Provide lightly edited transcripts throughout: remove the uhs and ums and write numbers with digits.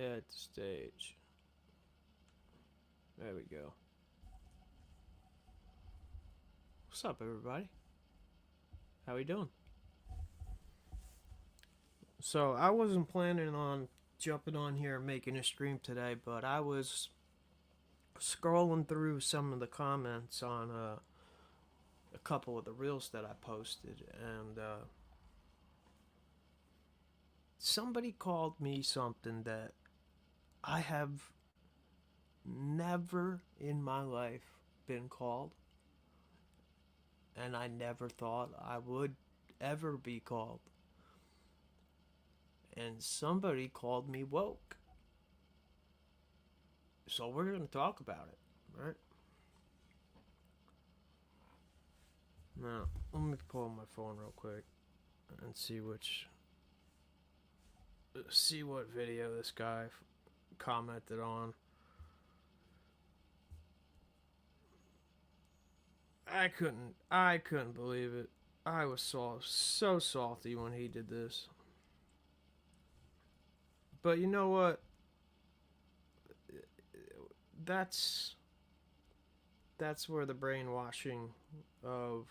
Hit the stage. There we go. What's up, everybody? How we doing? So, I wasn't planning on jumping on here and making a stream today, but I was scrolling through some of the comments on a couple of the reels that I posted, and somebody called me something that I have never in my life been called, and I never thought I would ever be called. And somebody called me woke. So we're going to talk about it, right? Now, let me pull up my phone real quick and see what video this guy commented on. I couldn't believe it. I was so salty when he did this. But you know what? That's where the brainwashing of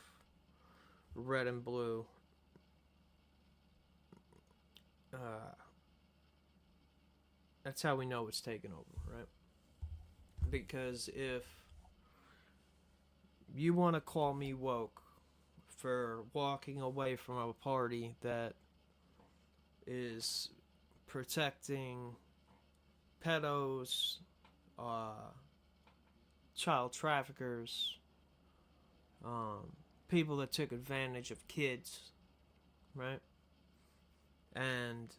red and blue that's how we know it's taken over, right? Because if you want to call me woke for walking away from a party that is protecting pedos, child traffickers, people that took advantage of kids, right? And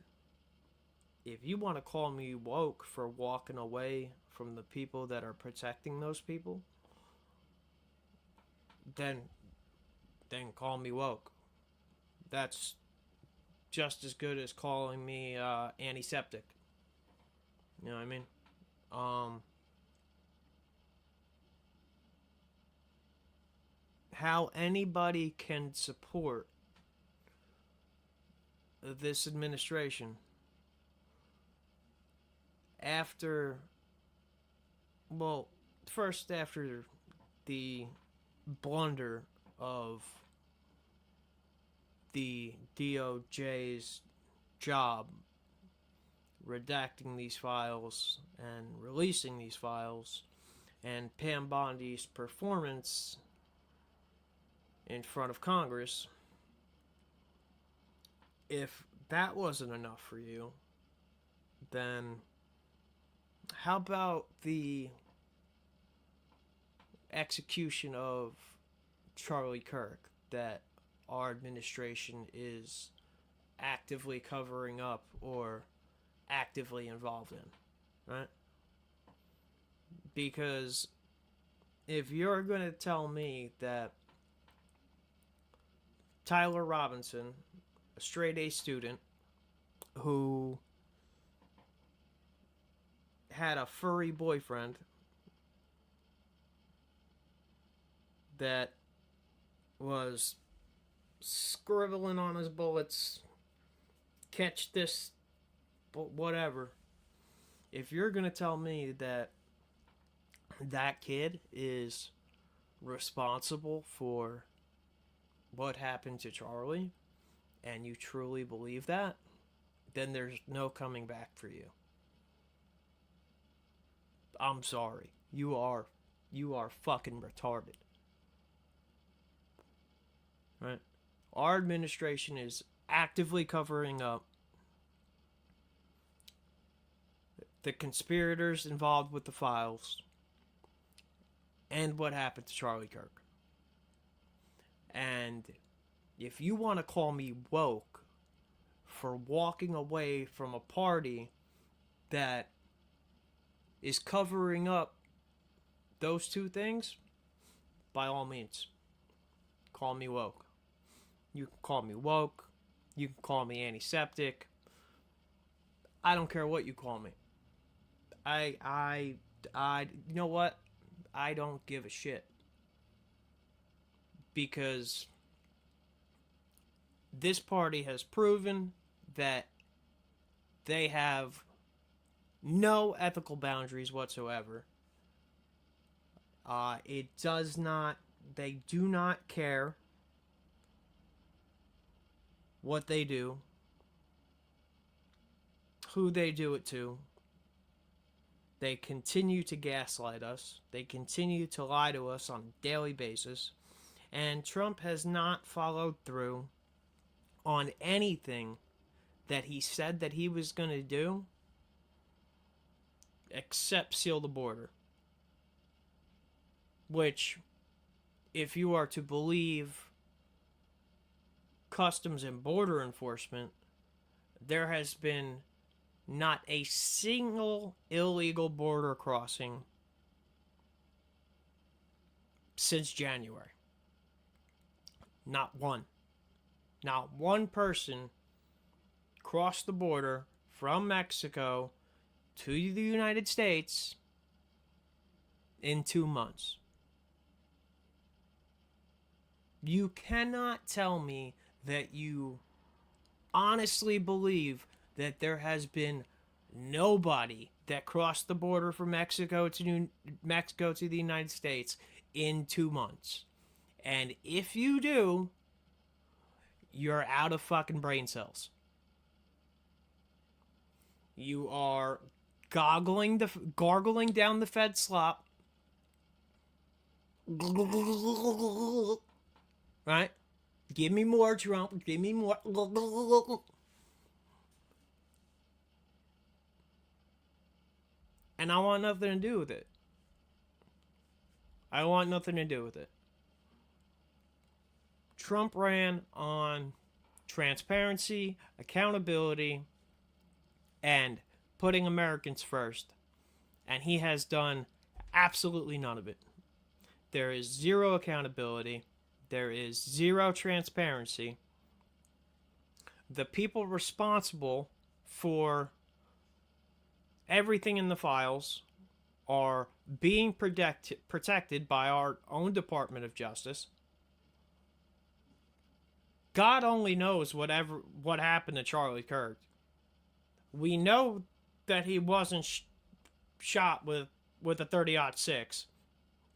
if you want to call me woke for walking away from the people that are protecting those people, then call me woke. That's just as good as calling me antiseptic. You know what I mean? How anybody can support this administration after, well, first after the blunder of the DOJ's job redacting these files and releasing these files, and Pam Bondi's performance in front of Congress. If that wasn't enough for you, then how about the execution of Charlie Kirk that our administration is actively covering up or actively involved in, right? Because if you're going to tell me that Tyler Robinson, a straight A student who had a furry boyfriend that was scribbling on his bullets, catch this, whatever. If you're going to tell me that that kid is responsible for what happened to Charlie, and you truly believe that, then there's no coming back for you. I'm sorry. You are fucking retarded. Right? Our administration is actively covering up the conspirators involved with the files and what happened to Charlie Kirk. And if you want to call me woke for walking away from a party that is covering up those two things, by all means, call me woke. You can call me woke. You can call me antiseptic. I don't care what you call me. I, you know what? I don't give a shit. Because this party has proven that they have no ethical boundaries whatsoever. It does not, they do not care what they do, who they do it to. They continue to gaslight us. They continue to lie to us on a daily basis. And Trump has not followed through on anything that he said that he was going to do except seal the border. Which, if you are to believe Customs and Border Enforcement, there has been not a single illegal border crossing since January. Not one. Not one person crossed the border from Mexico to the United States in 2 months. You cannot tell me that you honestly believe that there has been nobody that crossed the border from Mexico to the United States in 2 months. And if you do, you're out of fucking brain cells. You are gargling down the Fed slop. Right? Give me more, Trump. Give me more. And I want nothing to do with it. I want nothing to do with it. Trump ran on transparency, accountability, and putting Americans first. And he has done absolutely none of it. There is zero accountability. There is zero transparency. The people responsible for everything in the files are being protected by our own Department of Justice. God only knows what happened to Charlie Kirk. We know that he wasn't shot with a 30-06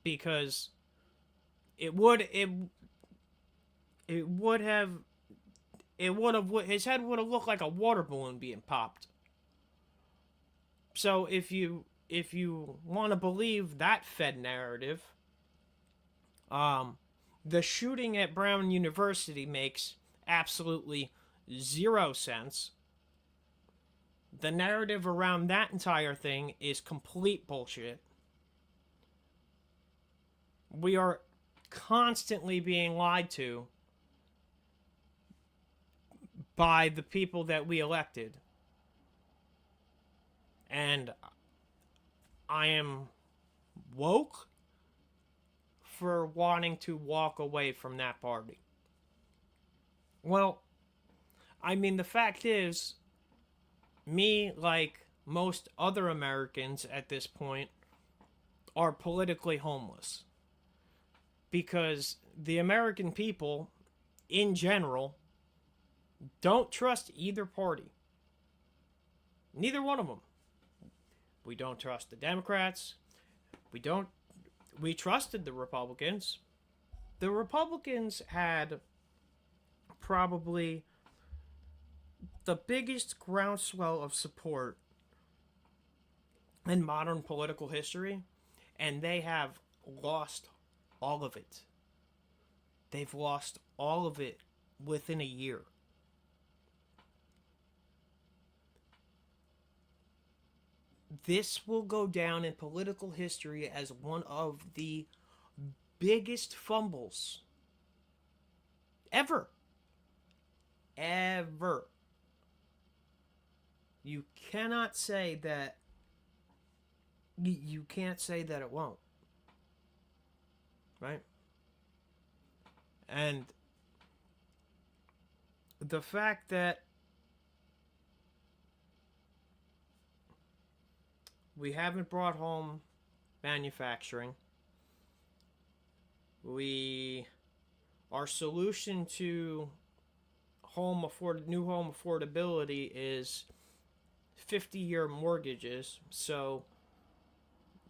because his head would have looked like a water balloon being popped. So if you want to believe that Fed narrative, the shooting at Brown University makes absolutely zero sense. The narrative around that entire thing is complete bullshit. We are constantly being lied to by the people that we elected. And I am woke for wanting to walk away from that party. Well, I mean, the fact is, me, like most other Americans at this point, are politically homeless. Because the American people, in general, don't trust either party. Neither one of them. We don't trust the Democrats. We trusted the Republicans. The Republicans had probably the biggest groundswell of support in modern political history, and they have lost all of it. They've lost all of it within a year. This will go down in political history as one of the biggest fumbles ever. Ever. You cannot say that. You can't say that it won't. Right? And the fact that we haven't brought home manufacturing. Our solution to new home affordability is 50-year mortgages. So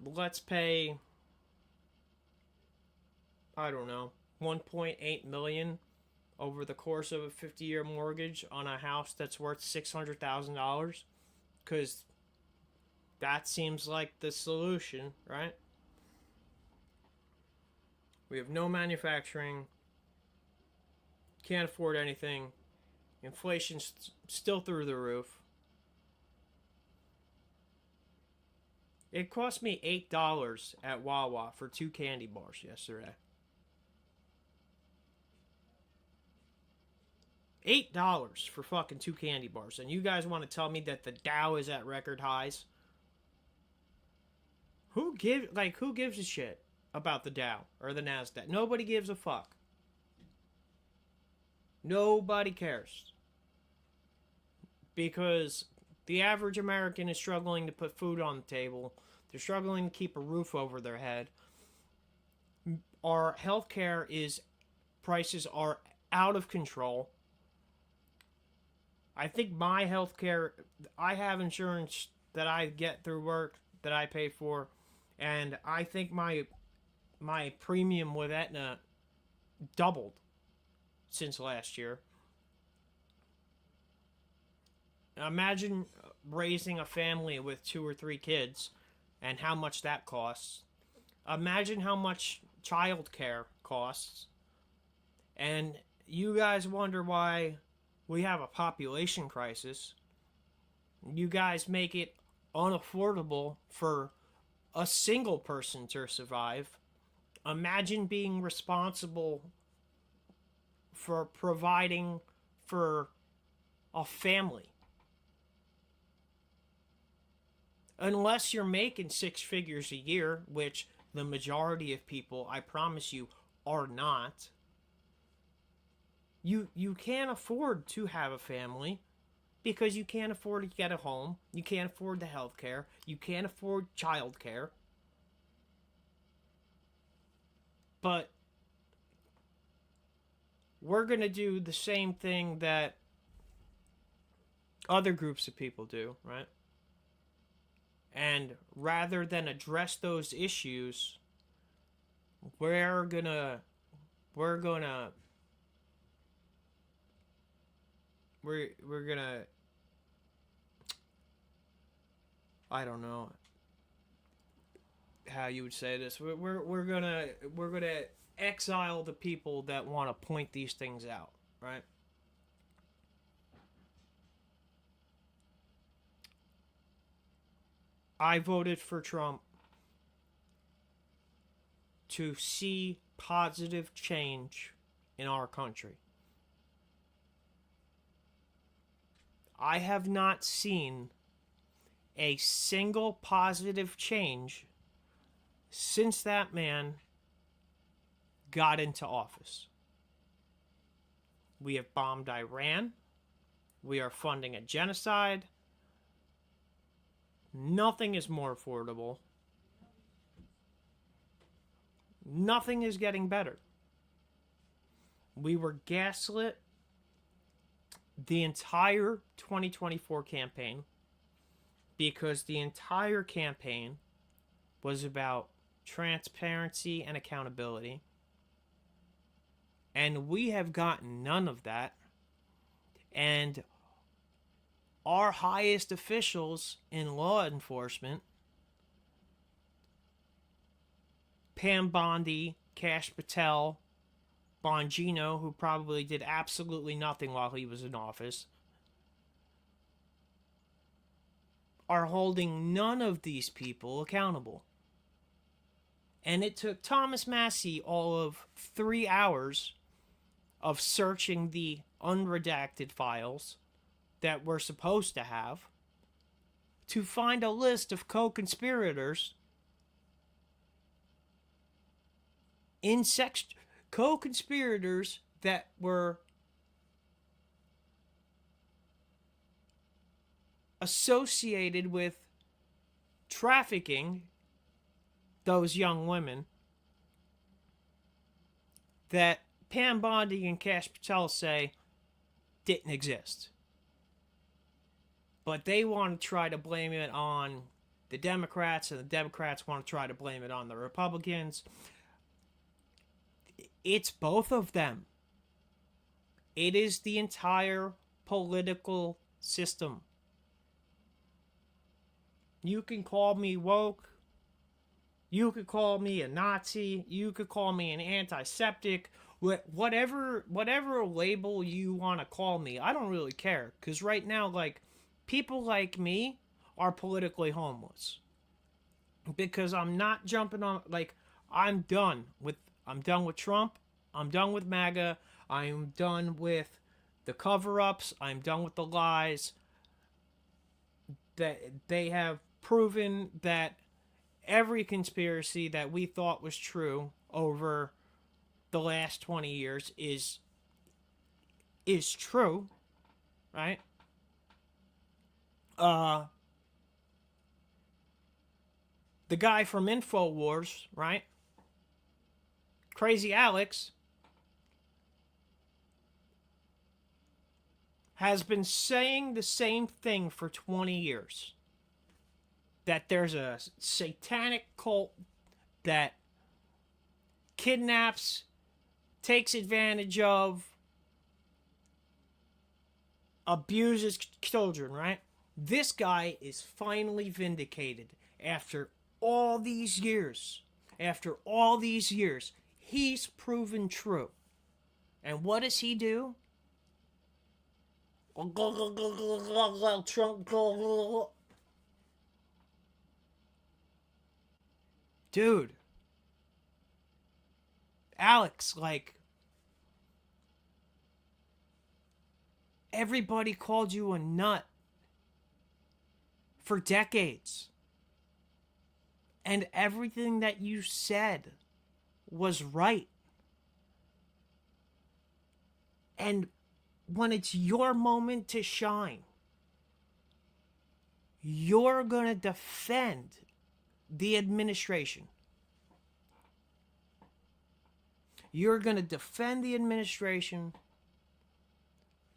let's pay, I don't know, 1.8 million over the course of a 50-year mortgage on a house that's worth $600,000, cuz that seems like the solution, right? We have no manufacturing, can't afford anything. Inflation's still through the roof. It cost me $8 at Wawa for 2 candy bars yesterday. $8 for fucking 2 candy bars. And you guys want to tell me that the Dow is at record highs? Who gives a shit about the Dow or the Nasdaq? Nobody gives a fuck. Nobody cares. Because the average American is struggling to put food on the table. They're struggling to keep a roof over their head. Our healthcare prices are out of control. I think my healthcare, I have insurance that I get through work that I pay for, and I think my premium with Aetna doubled since last year. Imagine raising a family with 2 or 3 kids and how much that costs. Imagine how much childcare costs. And you guys wonder why we have a population crisis. You guys make it unaffordable for a single person to survive. Imagine being responsible for providing for a family. Unless you're making 6 figures a year, which the majority of people, I promise you, are not. You can't afford to have a family because you can't afford to get a home. You can't afford the health care. You can't afford child care. But we're going to do the same thing that other groups of people do, right? And rather than address those issues, we're gonna I don't know how you would say this. We're gonna exile the people that want to point these things out, right? I voted for Trump to see positive change in our country. I have not seen a single positive change since that man got into office. We have bombed Iran. We are funding a genocide. Nothing is more affordable. Nothing is getting better. We were gaslit the entire 2024 campaign because the entire campaign was about transparency and accountability. And we have gotten none of that. And our highest officials in law enforcement, Pam Bondi, Kash Patel, Bongino, who probably did absolutely nothing while he was in office, are holding none of these people accountable. And it took Thomas Massie all of 3 hours of searching the unredacted files that we're supposed to have to find a list of co-conspirators co-conspirators that were associated with trafficking those young women that Pam Bondi and Kash Patel say didn't exist. But they want to try to blame it on the Democrats, and the Democrats want to try to blame it on the Republicans. It's both of them. It is the entire political system. You can call me woke. You could call me a Nazi. You could call me an anti-Semitic. Whatever label you want to call me, I don't really care. Because right now, like, people like me are politically homeless. Because I'm not jumping on, like, I'm done with Trump. I'm done with MAGA. I'm done with the cover-ups. I'm done with the lies. That they have proven that every conspiracy that we thought was true over the last 20 years is true, right? The guy from InfoWars, right? Crazy Alex has been saying the same thing for 20 years. That there's a satanic cult that kidnaps, takes advantage of, abuses children, right? This guy is finally vindicated after all these years. After all these years, he's proven true. And what does he do? Trump. Dude. Alex, like, everybody called you a nut for decades. And everything that you said was right. And when it's your moment to shine, you're going to defend the administration. You're going to defend the administration,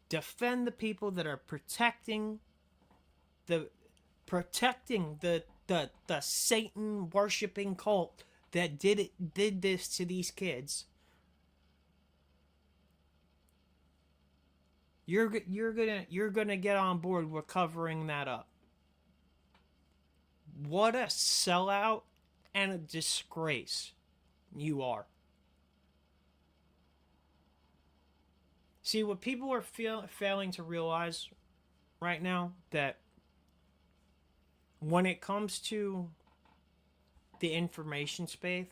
defend the people that are protecting the Satan worshiping cult that did this to these kids. You're gonna get on board with covering that up. What a sellout and a disgrace you are. See, what people are failing to realize right now, that when it comes to the information space,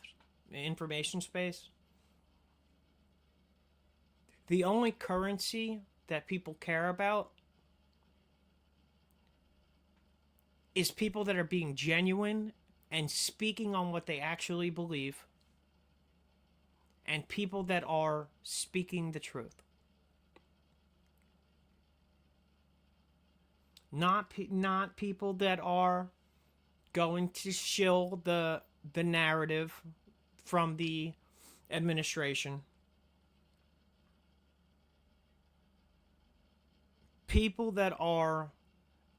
the only currency that people care about is people that are being genuine and speaking on what they actually believe, and people that are speaking the truth. Not people that are going to shill the narrative from the administration. People that are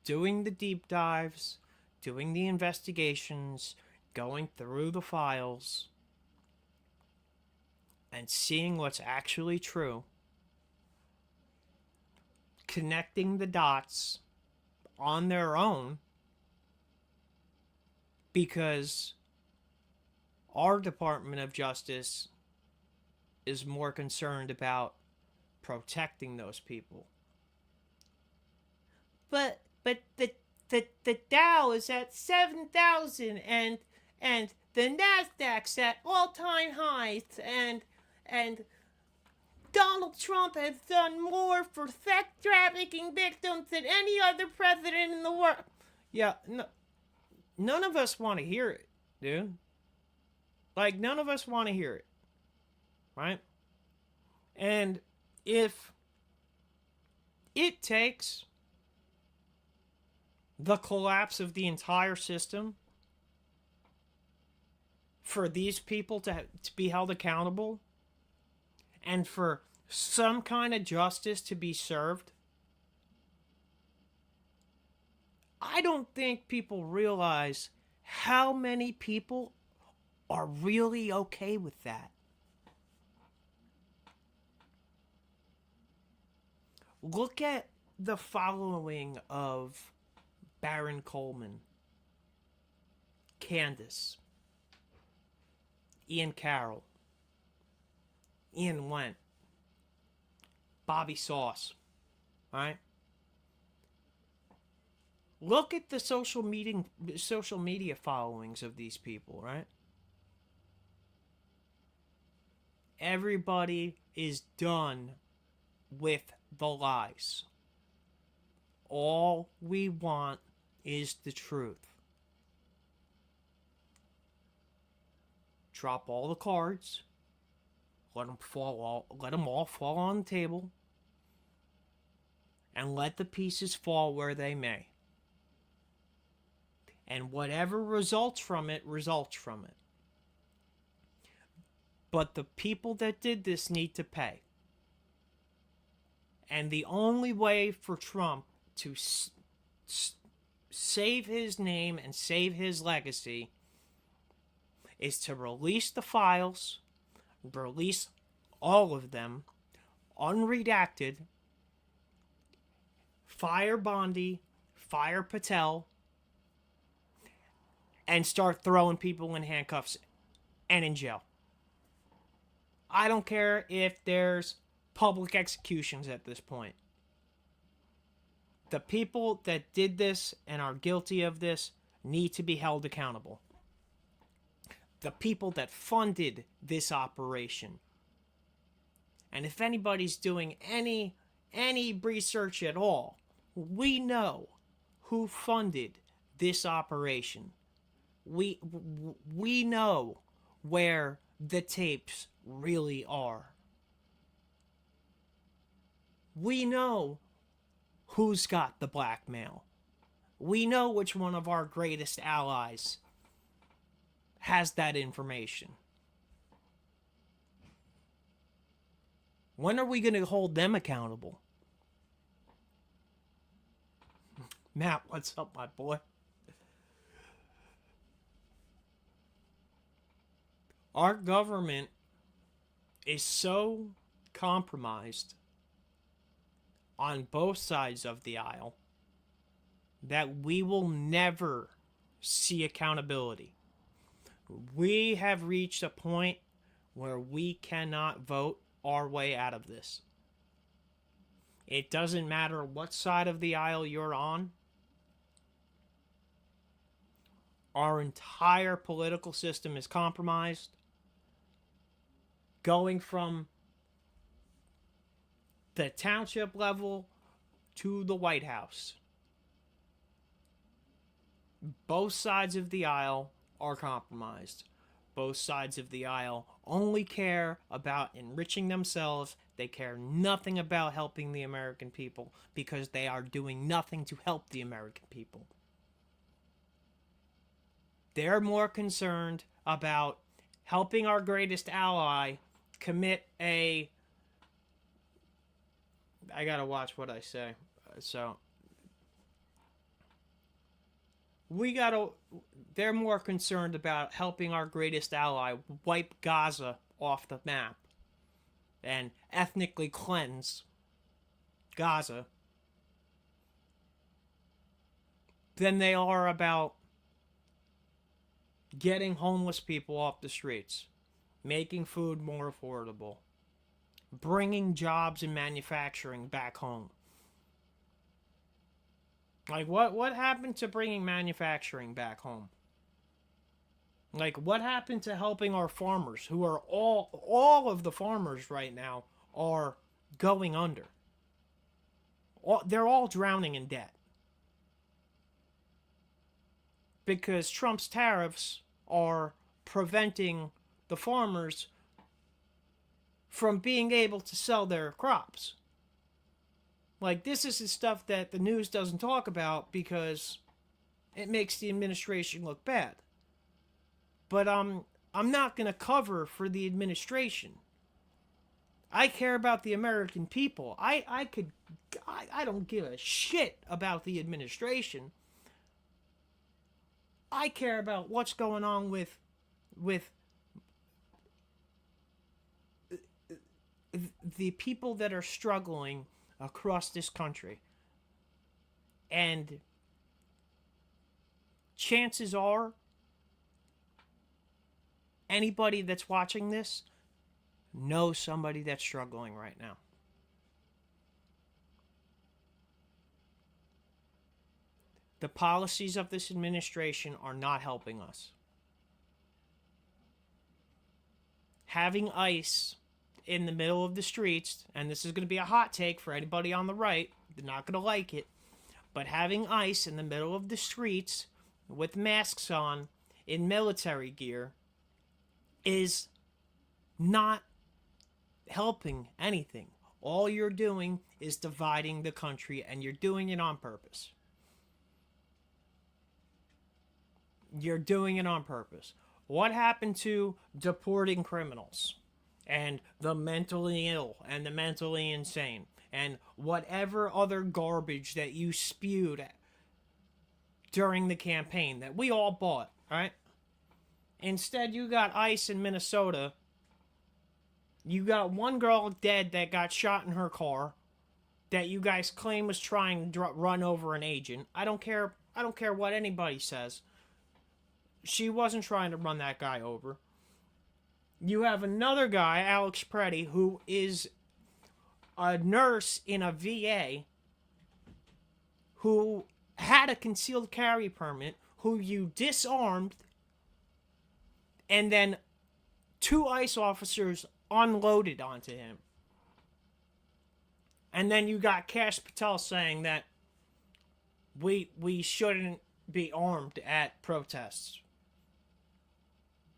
doing the deep dives, doing the investigations, going through the files, and seeing what's actually true, connecting the dots on their own, because our Department of Justice is more concerned about protecting those people. But the Dow is at 7,000 and the Nasdaq's at all-time highs, and Donald Trump has done more for sex trafficking victims than any other president in the world. Yeah, no, none of us want to hear it, dude. Like, none of us want to hear it, right? And if it takes the collapse of the entire system for these people to be held accountable, and for some kind of justice to be served, I don't think people realize how many people are really okay with that. Look at the following of Baron Coleman, Candace, Ian Carroll, Ian Went, Bobby Sauce, right? Look at the social media followings of these people, right? Everybody is done with the lies. All we want is the truth. Drop all the cards. Let them all fall on the table. And let the pieces fall where they may. And whatever results from it, results from it. But the people that did this need to pay. And the only way for Trump to save his name and save his legacy is to release the files, release all of them, unredacted, fire Bondi, fire Patel, and start throwing people in handcuffs and in jail. I don't care if there's public executions at this point. The people that did this and are guilty of this need to be held accountable. The people that funded this operation. And if anybody's doing any research at all, we know who funded this operation. We know where the tapes really are. We know who's got the blackmail. We know which one of our greatest allies has that information. When are we going to hold them accountable? Matt, what's up, my boy? Our government is so compromised on both sides of the aisle that we will never see accountability. We have reached a point where we cannot vote our way out of this. It doesn't matter what side of the aisle you're on. Our entire political system is compromised. Going from the township level to the White House. Both sides of the aisle are compromised. Both sides of the aisle only care about enriching themselves. They care nothing about helping the American people because they are doing nothing to help the American people. They're more concerned about helping our greatest ally commit a... I gotta watch what I say. They're more concerned about helping our greatest ally wipe Gaza off the map and ethnically cleanse Gaza than they are about getting homeless people off the streets, making food more affordable, bringing jobs and manufacturing back home. Like, what happened to bringing manufacturing back home? Like, what happened to helping our farmers, who are all of the farmers right now are going under? They're all drowning in debt. Because Trump's tariffs are preventing the farmers from being able to sell their crops. Like, this is the stuff that the news doesn't talk about because it makes the administration look bad. But I'm not going to cover for the administration. I care about the American people. I don't give a shit about the administration. I care about what's going on with the people that are struggling across this country. And chances are anybody that's watching this knows somebody that's struggling right now. The policies of this administration are not helping us. Having ICE in the middle of the streets, and this is going to be a hot take for anybody on the right, they're not going to like it, but having ICE in the middle of the streets with masks on in military gear is not helping anything. All you're doing is dividing the country, and you're doing it on purpose. You're doing it on purpose. What happened to deporting criminals and the mentally ill and the mentally insane and whatever other garbage that you spewed during the campaign that we all bought, right? Instead, you got ICE in Minnesota. You got one girl dead that got shot in her car that you guys claim was trying to run over an agent. I don't care what anybody says. She wasn't trying to run that guy over. You have another guy, Alex Preddy, who is a nurse in a VA who had a concealed carry permit, who you disarmed, and then 2 ICE officers unloaded onto him. And then you got Kash Patel saying that we shouldn't be armed at protests.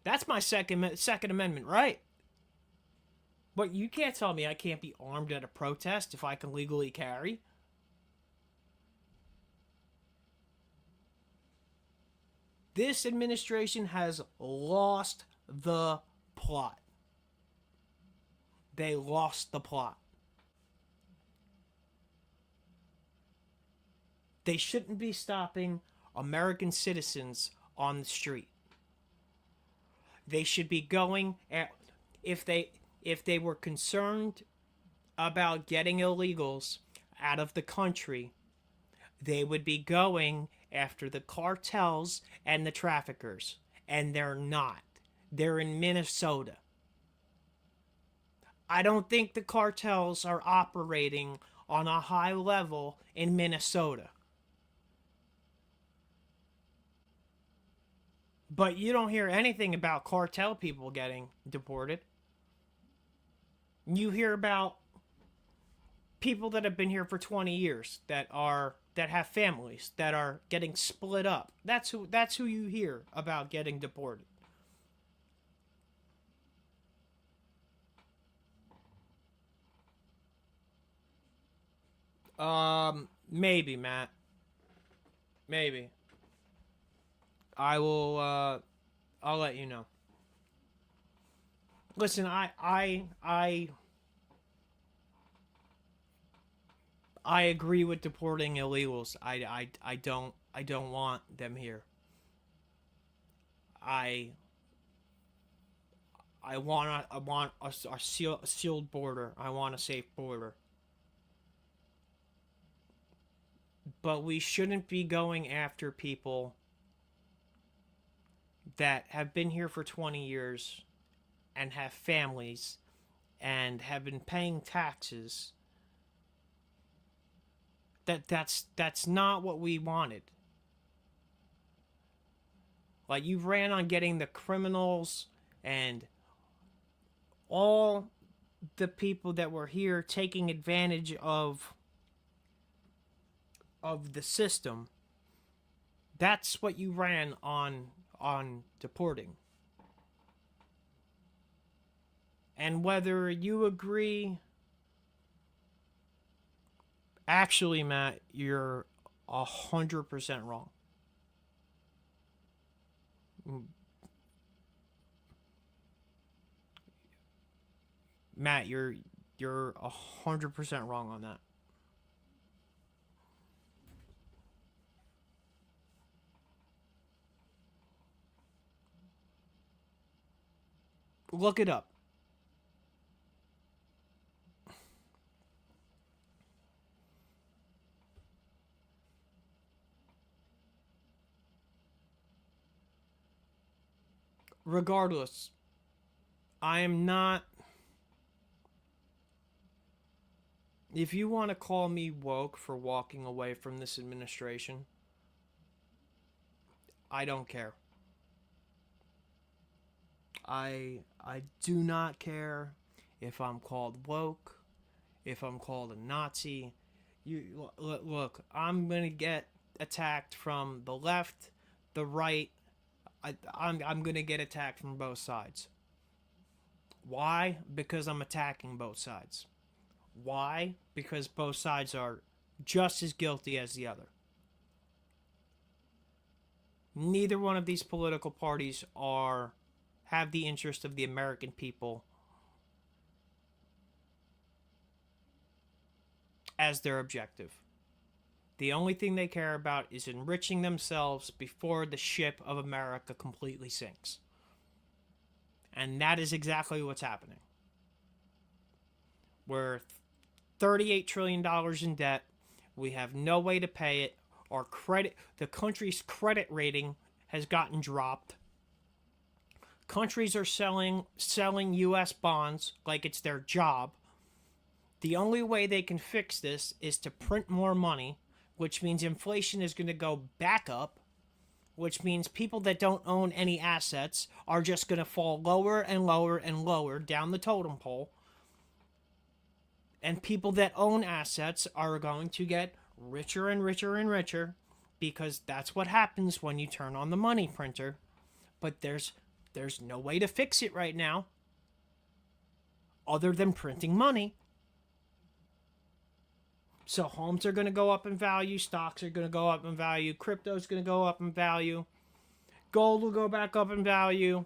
That's my Second Amendment right. But you can't tell me I can't be armed at a protest if I can legally carry. This administration has lost the plot. They lost the plot. They shouldn't be stopping American citizens on the street. They should be going at, if they were concerned about getting illegals out of the country, they would be going after the cartels and the traffickers, and they're not. They're in Minnesota. I don't think the cartels are operating on a high level in Minnesota. But you don't hear anything about cartel people getting deported. You hear about people that have been here for 20 years that have families that are getting split up. That's who you hear about getting deported. Maybe, Matt. Maybe. I will I'll let you know. Listen, I agree with deporting illegals. I don't want them here. I want a sealed border. I want a safe border. But we shouldn't be going after people that have been here for 20 years and have families and have been paying taxes. That's not what we wanted. Like, you ran on getting the criminals and all the people that were here taking advantage of the system. That's what you ran on deporting. And whether you agree, actually, Matt, you're 100% wrong. Matt, you're 100% wrong on that. Look it up. Regardless, I am not. If you want to call me woke for walking away from this administration, I don't care. I do not care if I'm called woke, if I'm called a Nazi. Look, I'm going to get attacked from the left, the right. I'm going to get attacked from both sides. Why? Because I'm attacking both sides. Why? Because both sides are just as guilty as the other. Neither one of these political parties have the interest of the American people as their objective. The only thing they care about is enriching themselves before the ship of America completely sinks. And that is exactly what's happening. We're $38 trillion in debt. We have no way to pay it. The country's credit rating has gotten dropped. Countries are selling U.S. bonds like it's their job. The only way they can fix this is to print more money, which means inflation is going to go back up, which means people that don't own any assets are just going to fall lower and lower and lower down the totem pole. And people that own assets are going to get richer and richer and richer, because that's what happens when you turn on the money printer. But there's no way to fix it right now other than printing money. So homes are going to go up in value, stocks are going to go up in value, crypto is going to go up in value, gold will go back up in value,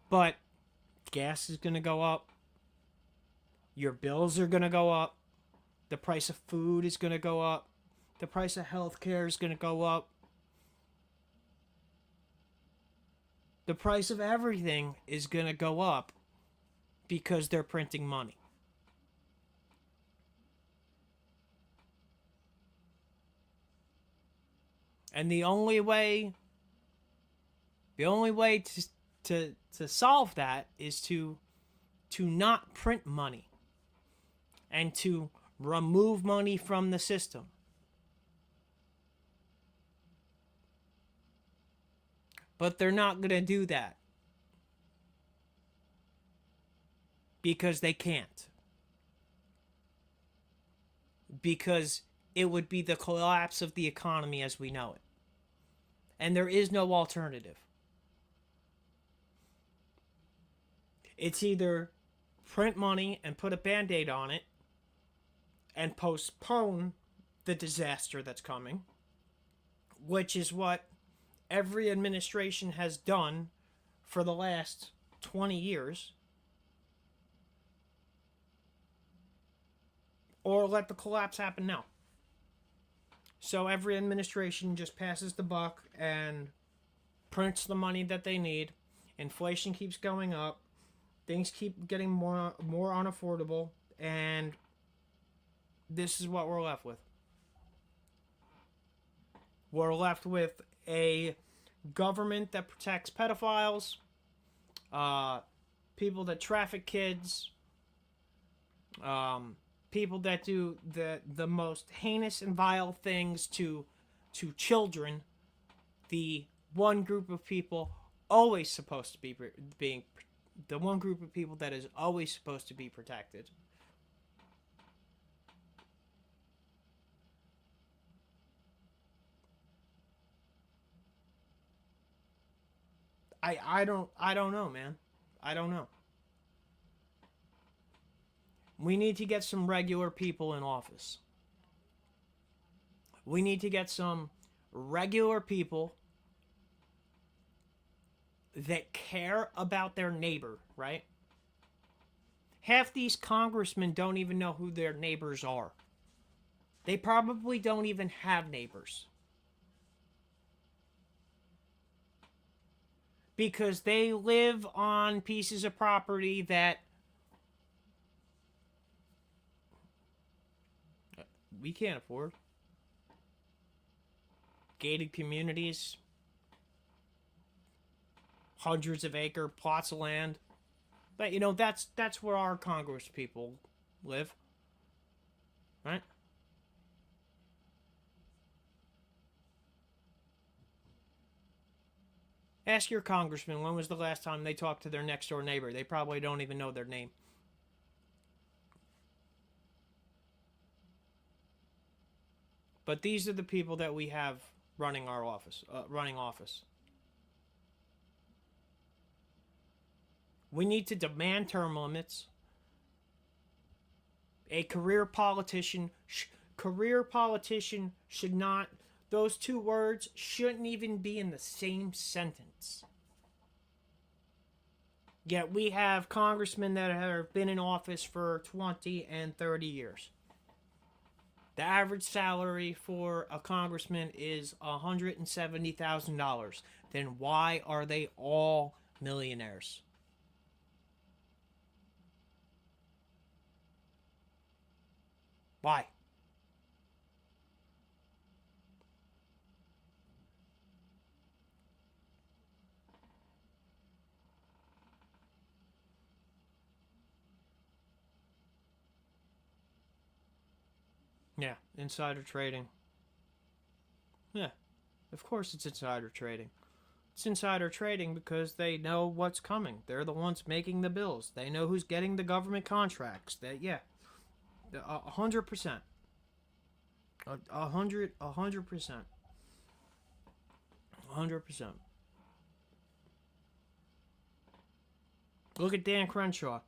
but gas is going to go up, your bills are going to go up, the price of food is going to go up, the price of healthcare is going to go up, the price of everything is going to go up because they're printing money. And the only way to solve that is to not print money and to remove money from the system. But they're not going to do that because they can't. Because it would be the collapse of the economy as we know it. And there is no alternative. It's either print money and put a Band-Aid on it and postpone the disaster that's coming, which is what every administration has done for the last 20 years, or let the collapse happen now. So every administration just passes the buck and prints the money that they need. Inflation keeps going up. Things keep getting more unaffordable. And this is what we're left with. We're left with a government that protects pedophiles, people that traffic kids, people that do the most heinous and vile things to children. The one group of people always supposed to be the one group of people that is always supposed to be protected. I don't know, man. I don't know. We need to get some regular people in office. We need to get some regular people that care about their neighbor, right? Half these congressmen don't even know who their neighbors are. They probably don't even have neighbors. because they live on pieces of property that we can't afford. Gated communities, hundreds of acre plots of land. But you know, that's where our Congress people live. Right? Ask your congressman when was the last time they talked to their next door neighbor. They probably don't even know their name. But these are the people that we have running our office, running office. We need to demand term limits. A career politician should not. Those two words shouldn't even be in the same sentence. Yet we have congressmen that have been in office for 20 and 30 years. The average salary for a congressman is $170,000. Then why are they all millionaires? Why? Yeah, insider trading. Yeah, of course it's insider trading. It's insider trading because they know what's coming. They're the ones making the bills. They know who's getting the government contracts. That yeah, 100%, 100%, 100%. Look at Dan Crenshaw.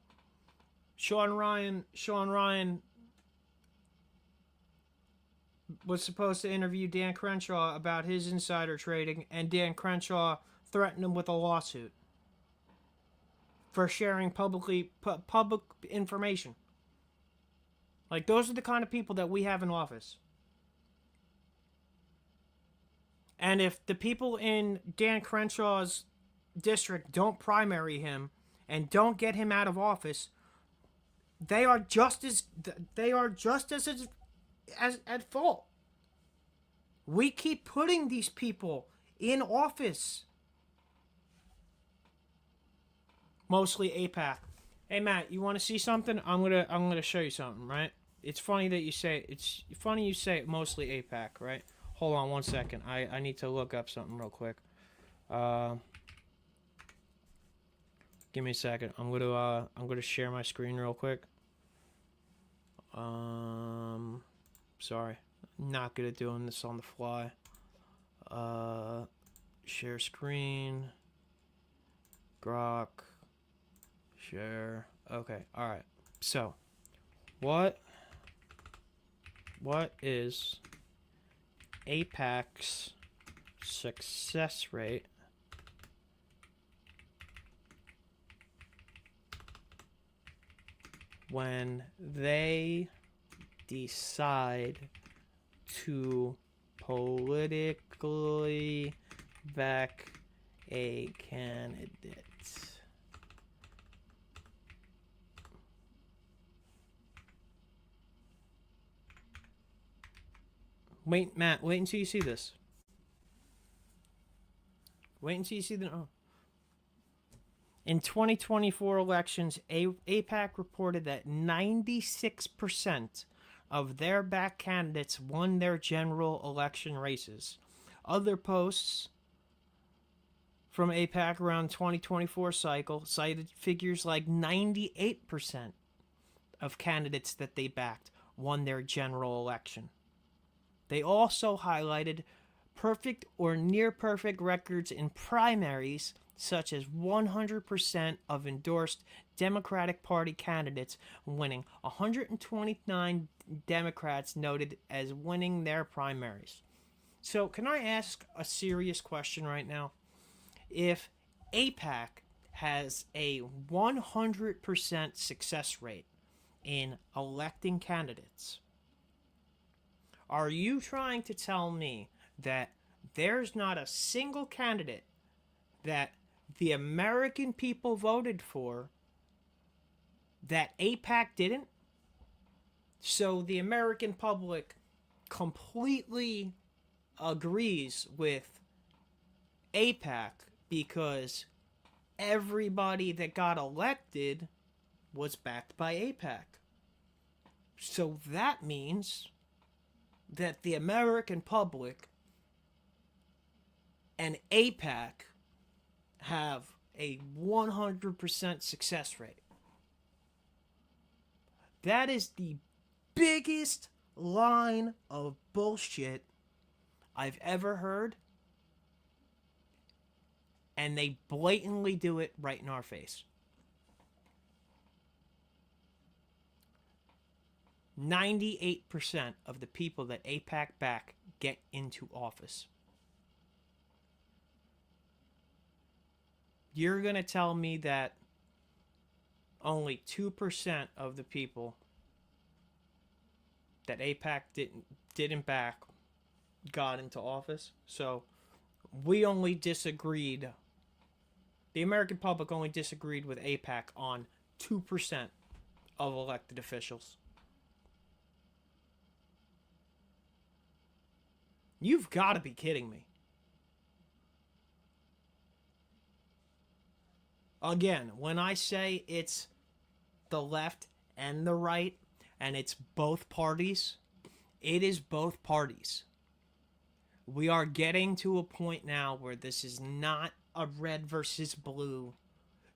Sean Ryan was supposed to interview Dan Crenshaw about his insider trading, and Dan Crenshaw threatened him with a lawsuit for sharing public information. Like, those are the kind of people that we have in office. And if the people in Dan Crenshaw's district don't primary him and don't get him out of office, they are just as at fault. We keep putting these people in office. Mostly APAC. Hey Matt, you want to see something? I'm gonna show you something, right? It's funny that you say mostly APAC, right? Hold on one second. I need to look up something real quick. Give me a second. I'm gonna share my screen real quick. Sorry, not good at doing this on the fly. Share screen. Grok. Share. Okay. All right. So, what is APAC's success rate when they decide to politically back a candidate? Wait, Matt, wait until you see this. Wait until you see the... Oh. In 2024 elections, APAC reported that 96% of their back candidates won their general election races. Other posts from APAC around 2024 cycle cited figures like 98% of candidates that they backed won their general election. They also highlighted perfect or near perfect records in primaries, such as 100% of endorsed Democratic Party candidates winning. 129 Democrats noted as winning their primaries. So, can I ask a serious question right now? If APAC has a 100% success rate in electing candidates, are you trying to tell me that there's not a single candidate that the American people voted for that AIPAC didn't. So the American public completely agrees with AIPAC because everybody that got elected was backed by AIPAC. So that means that the American public and AIPAC have a 100% success rate. That is the biggest line of bullshit I've ever heard. And they blatantly do it right in our face. 98% of the people that AIPAC back get into office. You're going to tell me that only 2% of the people that AIPAC didn't back got into office? So we only disagreed. The American public only disagreed with AIPAC on 2% of elected officials. You've got to be kidding me. Again, when I say it's the left and the right, and it's both parties, it is both parties. We are getting to a point now where this is not a red versus blue,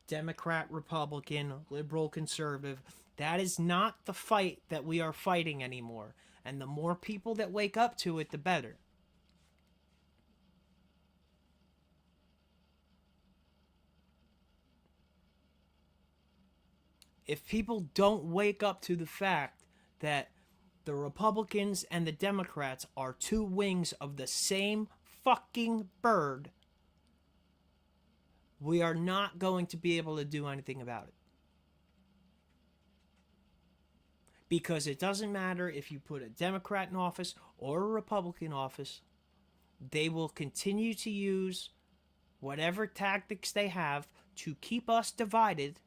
Democrat, Republican, liberal, conservative. That is not the fight that we are fighting anymore. And the more people that wake up to it, the better. If people don't wake up to the fact that the Republicans and the Democrats are two wings of the same fucking bird, we are not going to be able to do anything about it. Because it doesn't matter if you put a Democrat in office or a Republican in office, they will continue to use whatever tactics they have to keep us divided,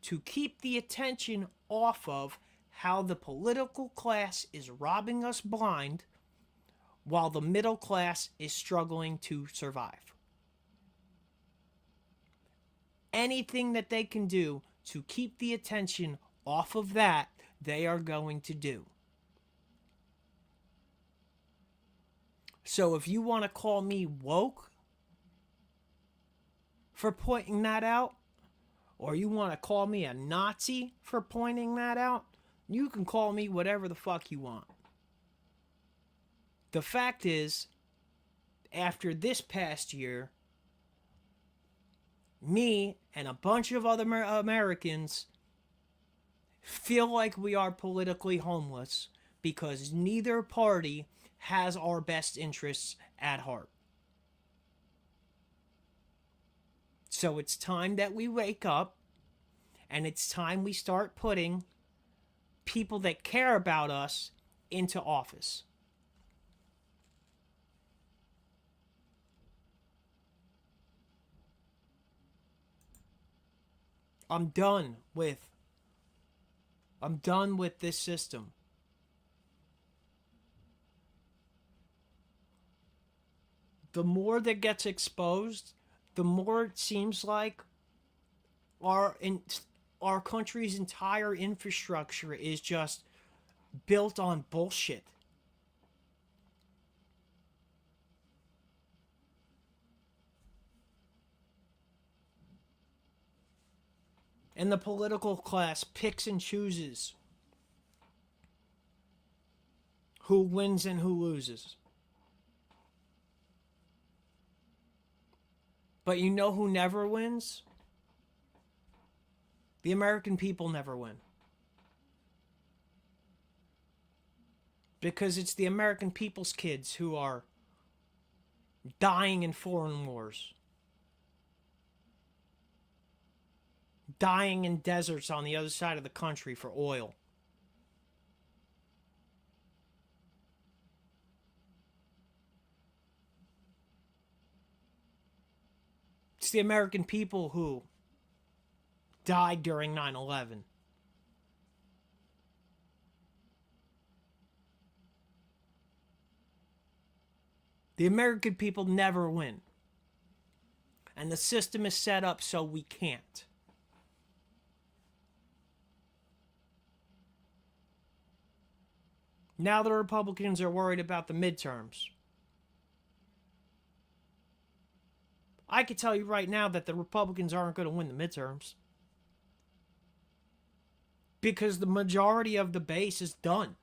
to keep the attention off of how the political class is robbing us blind while the middle class is struggling to survive. Anything that they can do to keep the attention off of that, they are going to do. So if you want to call me woke for pointing that out, or you want to call me a Nazi for pointing that out, you can call me whatever the fuck you want. The fact is, after this past year, me and a bunch of other Americans feel like we are politically homeless because neither party has our best interests at heart. So it's time that we wake up, and it's time we start putting people that care about us into office. I'm done with this system. The more that gets exposed, the more it seems like our country's entire infrastructure is just built on bullshit. And the political class picks and chooses who wins and who loses. But you know who never wins? The American people never win. Because it's the American people's kids who are dying in foreign wars. Dying in deserts on the other side of the country for oil. It's the American people who died during 9/11. The American people never win. And the system is set up so we can't. Now the Republicans are worried about the midterms. I can tell you right now that the Republicans aren't going to win the midterms. Because the majority of the base is done.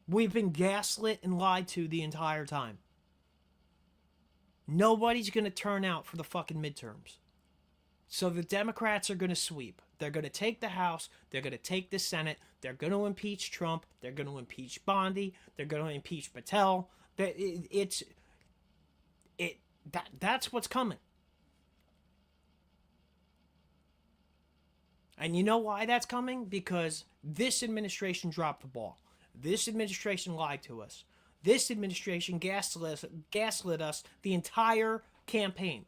We've been gaslit and lied to the entire time. Nobody's going to turn out for the fucking midterms. So the Democrats are going to sweep. They're going to take the House. They're going to take the Senate. They're going to impeach Trump. They're going to impeach Bondi. They're going to impeach Patel. That's what's coming. And you know why that's coming? Because this administration dropped the ball. This administration lied to us. This administration gaslit us the entire campaign.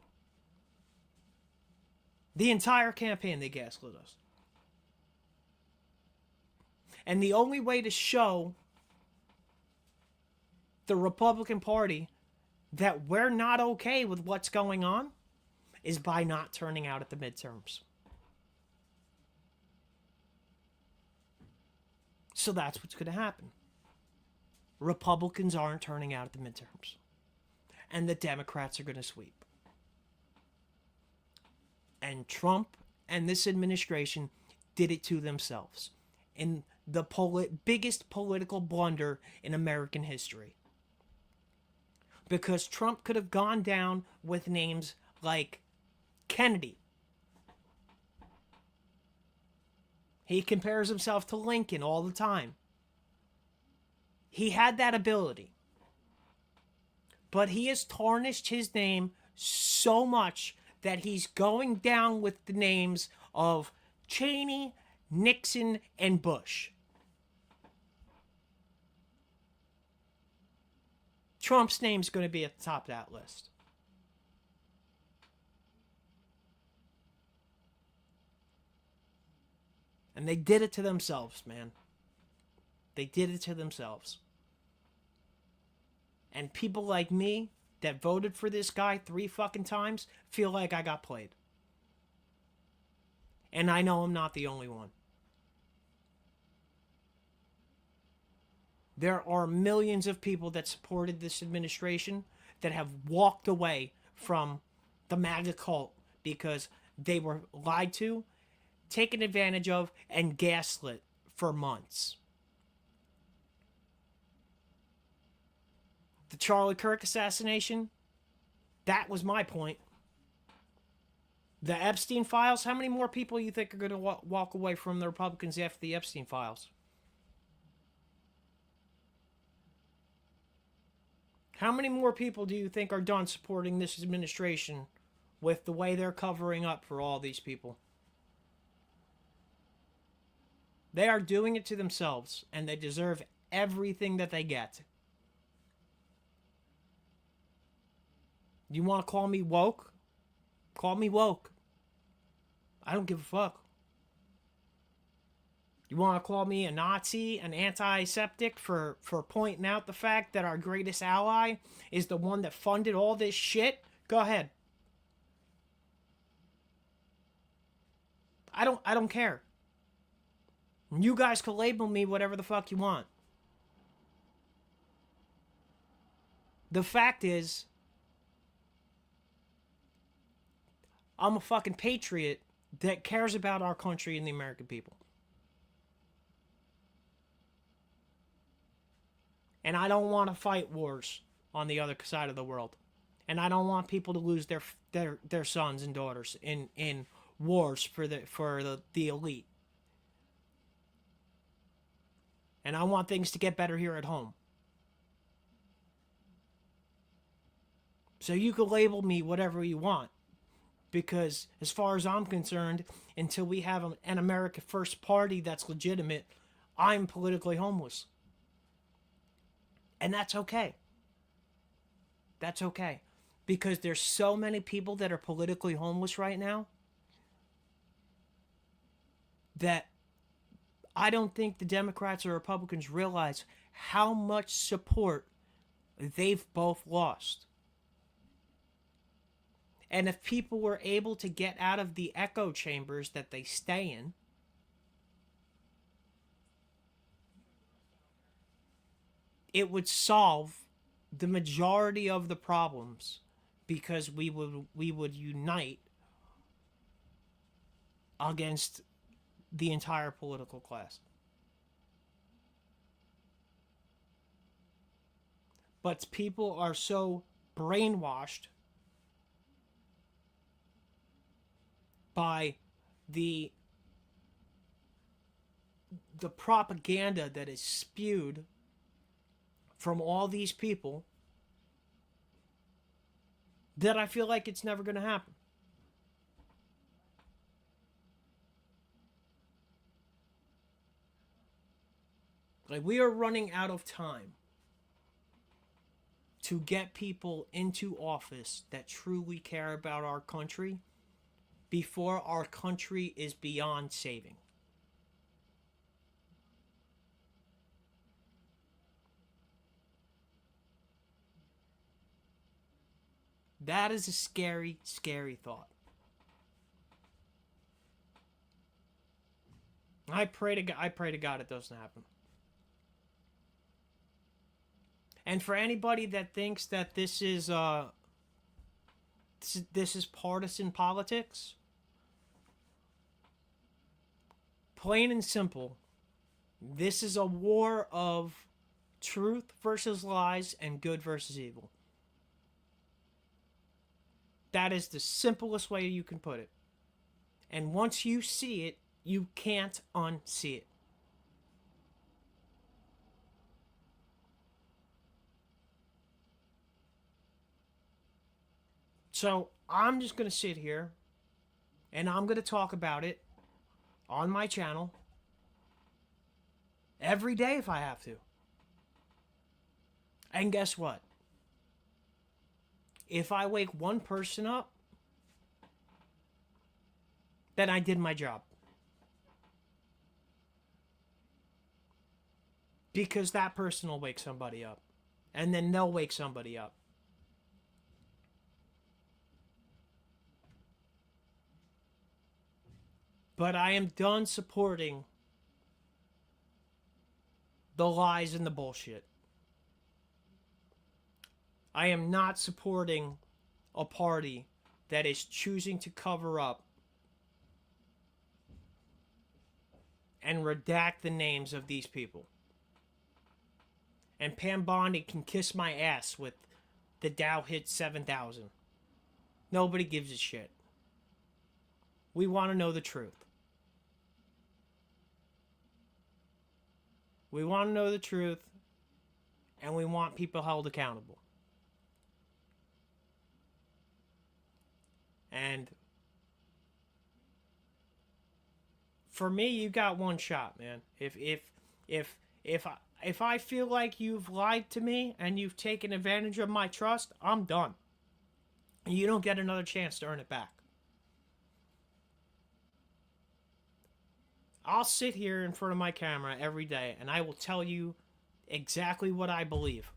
The entire campaign they gaslit us. And the only way to show the Republican Party that we're not okay with what's going on is by not turning out at the midterms. So that's what's going to happen. Republicans aren't turning out at the midterms. And the Democrats are going to sweep. And Trump and this administration did it to themselves in the biggest political blunder in American history. Because Trump could have gone down with names like Kennedy. He compares himself to Lincoln all the time. He had that ability. But he has tarnished his name so much that he's going down with the names of Cheney, Nixon, and Bush. Trump's name's going to be at the top of that list. And they did it to themselves, man. They did it to themselves. And people like me that voted for this guy 3 fucking times feel like I got played. And I know I'm not the only one. There are millions of people that supported this administration that have walked away from the MAGA cult because they were lied to, taken advantage of, and gaslit for months. The Charlie Kirk assassination, that was my point. The Epstein files, how many more people you think are going to walk away from the Republicans after the Epstein files? How many more people do you think are done supporting this administration with the way they're covering up for all these people? They are doing it to themselves, and they deserve everything that they get. You want to call me woke? Call me woke. I don't give a fuck. You want to call me a Nazi, an anti-Semitic for pointing out the fact that our greatest ally is the one that funded all this shit? Go ahead. I don't care. You guys can label me whatever the fuck you want. The fact is, I'm a fucking patriot that cares about our country and the American people. And I don't want to fight wars on the other side of the world. And I don't want people to lose their sons and daughters in wars for the elite. And I want things to get better here at home. So you can label me whatever you want. Because as far as I'm concerned, until we have an America First party that's legitimate, I'm politically homeless. And that's okay. That's okay. because there's so many people that are politically homeless right now that I don't think the Democrats or Republicans realize how much support they've both lost. And if people were able to get out of the echo chambers that they stay in, it would solve the majority of the problems, because we would unite against the entire political class. But people are so brainwashed by the propaganda that is spewed from all these people that I feel like it's never going to happen. Like, we are running out of time to get people into office that truly care about our country before our country is beyond saving. That is a scary, scary thought. I pray to God it doesn't happen. And for anybody that thinks that this is partisan politics, plain and simple, this is a war of truth versus lies and good versus evil. That is the simplest way you can put it. And once you see it, you can't unsee it. So I'm just going to sit here and I'm going to talk about it on my channel every day if I have to. And guess what? If I wake one person up, then I did my job. Because that person will wake somebody up. And then they'll wake somebody up. But I am done supporting the lies and the bullshit. I am not supporting a party that is choosing to cover up and redact the names of these people. And Pam Bondi can kiss my ass with the Dow hit 7,000. Nobody gives a shit. We want to know the truth. We want to know the truth, and we want people held accountable. And for me, you got one shot, man. If I feel like you've lied to me and you've taken advantage of my trust, I'm done. And you don't get another chance to earn it back. I'll sit here in front of my camera every day and I will tell you exactly what I believe.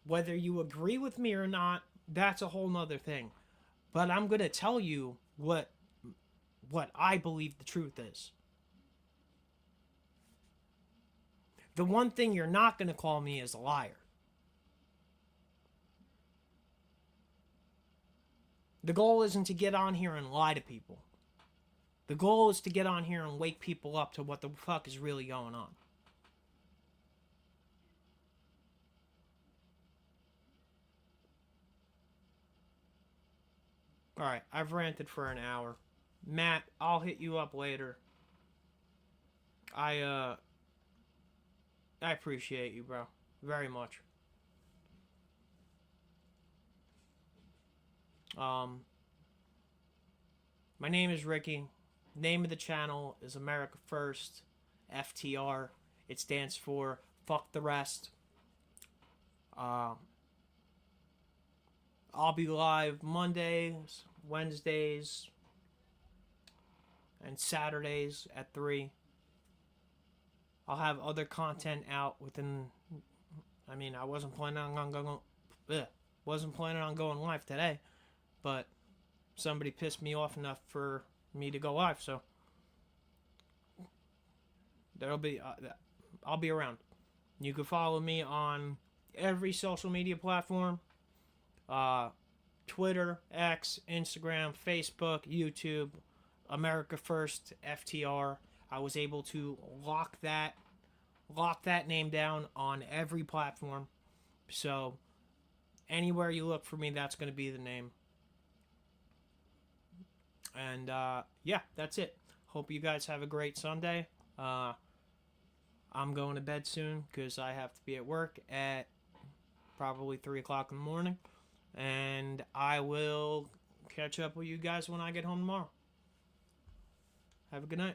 Whether you agree with me or not, that's a whole nother thing. But I'm going to tell you what I believe the truth is. The one thing you're not going to call me is a liar. The goal isn't to get on here and lie to people. The goal is to get on here and wake people up to what the fuck is really going on. Alright, I've ranted for an hour. Matt, I'll hit you up later. I appreciate you, bro. Very much. My name is Ricky. Name of the channel is America First, FTR. It stands for Fuck the Rest. I'll be live Mondays, Wednesdays, and Saturdays at 3. I'll have other content out within. I mean, I wasn't planning on going live today, but somebody pissed me off enough for me to go live, so I'll be around. You can follow me on every social media platform: Twitter, X, Instagram, Facebook, YouTube, America First FTR. I was able to lock that name down on every platform. So anywhere you look for me, that's going to be the name. And yeah, that's it. Hope you guys have a great Sunday. I'm going to bed soon because I have to be at work at probably 3 o'clock in the morning. And I will catch up with you guys when I get home tomorrow. Have a good night.